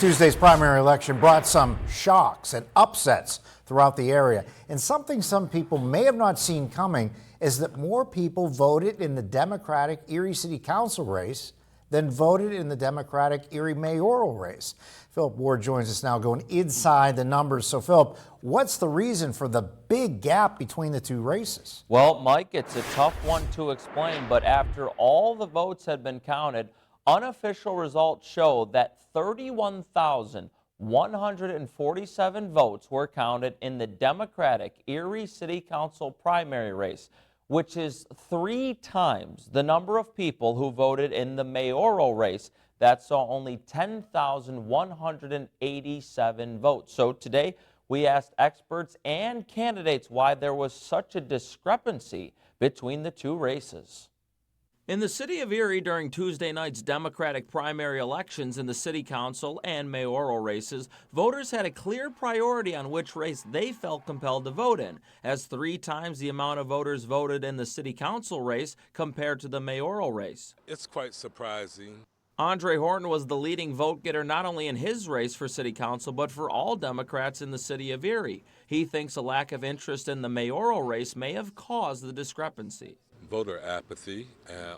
Tuesday's primary election brought some shocks and upsets throughout the area. And something some people may have not seen coming is that more people voted in the Democratic Erie City Council race than voted in the Democratic Erie Mayoral race. Philip Ward joins us now going inside the numbers. So Philip, what's the reason for the big gap between the two races? Well, Mike, it's a tough one to explain, but after all the votes had been counted, unofficial results show that 31,147 votes were counted in the Democratic Erie City Council primary race, which is 3 times the number of people who voted in the mayoral race that saw only 10,187 votes. So today we asked experts and candidates why there was such a discrepancy between the two races. In the city of Erie during Tuesday night's Democratic primary elections in the city council and mayoral races, voters had a clear priority on which race they felt compelled to vote in, as 3 times the amount of voters voted in the city council race compared to the mayoral race. It's quite surprising. Andre Horton was the leading vote getter not only in his race for city council, but for all Democrats in the city of Erie. He thinks a lack of interest in the mayoral race may have caused the discrepancy. Voter apathy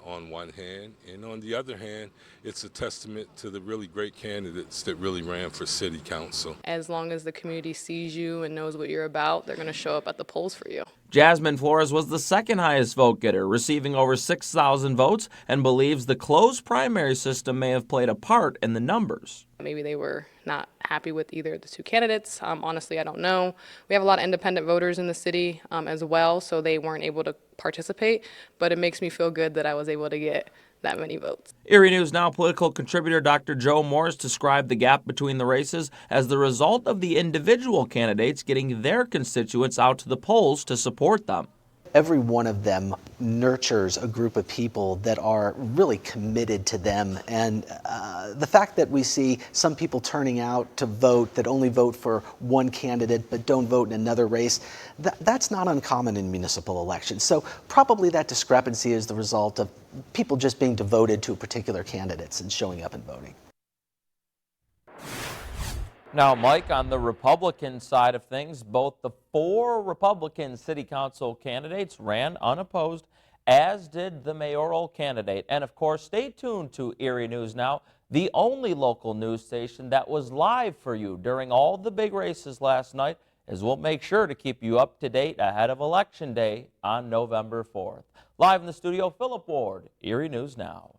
on one hand, and on the other hand, it's a testament to the really great candidates that really ran for city council. As long as the community sees you and knows what you're about, they're going to show up at the polls for you. Jasmine Flores was the second highest vote getter, receiving over 6,000 votes, and believes the closed primary system may have played a part in the numbers. Maybe they were not happy with either of the two candidates. Honestly, I don't know. We have a lot of independent voters in the city as well, so they weren't able to participate, but it makes me feel good that I was able to get that many votes. Erie News Now political contributor Dr. Joe Morris described the gap between the races as the result of the individual candidates getting their constituents out to the polls to support them. Every one of them nurtures a group of people that are really committed to them. And the fact that we see some people turning out to vote that only vote for one candidate but don't vote in another race, that's not uncommon in municipal elections. So probably that discrepancy is the result of people just being devoted to particular candidates and showing up and voting. Now, Mike, on the Republican side of things, both the 4 Republican city council candidates ran unopposed, as did the mayoral candidate. And of course, stay tuned to Erie News Now, the only local news station that was live for you during all the big races last night, as we'll make sure to keep you up to date ahead of Election Day on November 4th. Live in the studio, Philip Ward, Erie News Now.